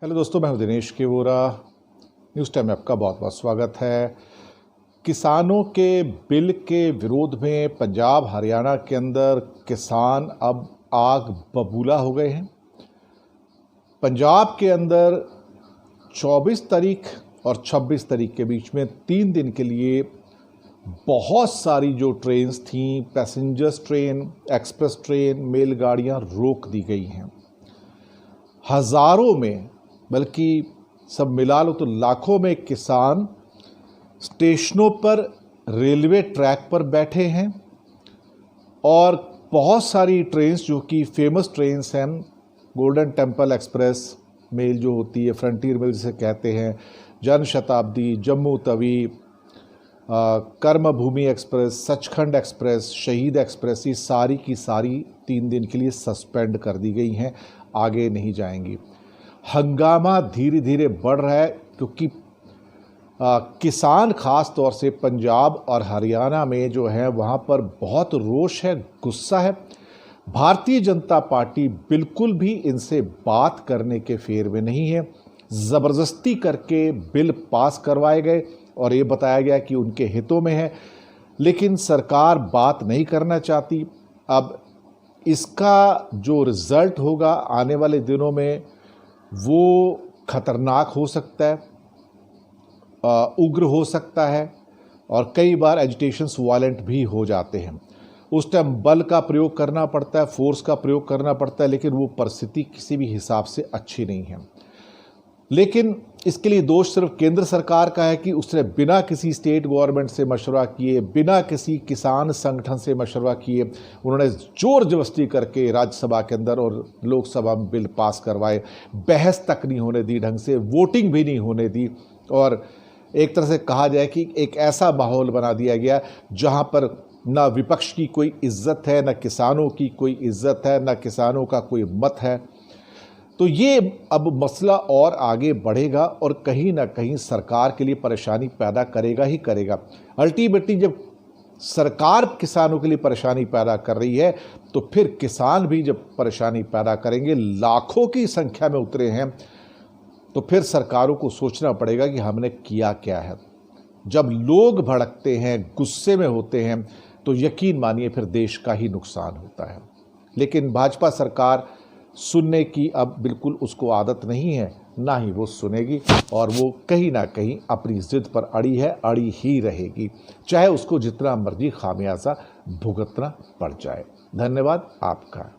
Hello दोस्तों, मैं हूं दिनेश केवोरा। न्यूज़ टाइम में आपका बहुत बहुत स्वागत है। किसानों के बिल के विरोध में पंजाब हरियाणा के अंदर किसान अब आग बबूला हो गए हैं। पंजाब के अंदर 24 तारीख और 26 तारीख के बीच में 3 दिन के लिए बहुत सारी जो ट्रेन्स थीं, passengers train, express train, mail गाड़ियाँ रोक दी गई हैं। हज़ारों में, बल्कि सब मिला लो तो लाखों में किसान स्टेशनों पर, रेलवे ट्रैक पर बैठे हैं और बहुत सारी ट्रेन्स जो कि फेमस ट्रेन्स हैं, गोल्डन टेम्पल एक्सप्रेस मेल जो होती है, फ्रंटियर मेल जिसे कहते हैं, जन शताब्दी, जम्मू तवी, कर्मभूमि एक्सप्रेस, सचखंड एक्सप्रेस, शहीद एक्सप्रेस, ये सारी की सारी 3 दिन के लिए सस्पेंड कर दी गई हैं, आगे नहीं जाएंगी। हंगामा धीरे धीरे बढ़ रहा है क्योंकि किसान खास तौर से पंजाब और हरियाणा में जो है वहाँ पर बहुत रोष है, गुस्सा है। भारतीय जनता पार्टी बिल्कुल भी इनसे बात करने के फेर में नहीं है। ज़बरदस्ती करके बिल पास करवाए गए और ये बताया गया कि उनके हितों में है, लेकिन सरकार बात नहीं करना चाहती। अब इसका जो रिज़ल्ट होगा आने वाले दिनों में वो खतरनाक हो सकता है, उग्र हो सकता है और कई बार एजिटेशंस वायलेंट भी हो जाते हैं। उस टाइम बल का प्रयोग करना पड़ता है, फोर्स का प्रयोग करना पड़ता है, लेकिन वो परिस्थिति किसी भी हिसाब से अच्छी नहीं है। लेकिन इसके लिए दोष सिर्फ केंद्र सरकार का है कि उसने बिना किसी स्टेट गवर्नमेंट से मशवरा किए, बिना किसी किसान संगठन से मशवरा किए, उन्होंने जोर जबरदस्ती करके राज्यसभा के अंदर और लोकसभा में बिल पास करवाए। बहस तक नहीं होने दी ढंग से, वोटिंग भी नहीं होने दी और एक तरह से कहा जाए कि एक ऐसा माहौल बना दिया गया जहाँ पर ना विपक्ष की कोई इज्जत है, ना किसानों की कोई इज्जत है, ना किसानों का कोई मत है। तो ये अब मसला और आगे बढ़ेगा और कहीं ना कहीं सरकार के लिए परेशानी पैदा करेगा ही करेगा। अल्टीमेटली जब सरकार किसानों के लिए परेशानी पैदा कर रही है तो फिर किसान भी जब परेशानी पैदा करेंगे, लाखों की संख्या में उतरे हैं, तो फिर सरकारों को सोचना पड़ेगा कि हमने किया क्या है। जब लोग भड़कते हैं, गुस्से में होते हैं, तो यकीन मानिए फिर देश का ही नुकसान होता है। लेकिन भाजपा सरकार सुनने की अब बिल्कुल उसको आदत नहीं है, ना ही वो सुनेगी और वो कहीं ना कहीं अपनी जिद पर अड़ी है, अड़ी ही रहेगी, चाहे उसको जितना मर्जी खामियाजा भुगतना पड़ जाए। धन्यवाद आपका।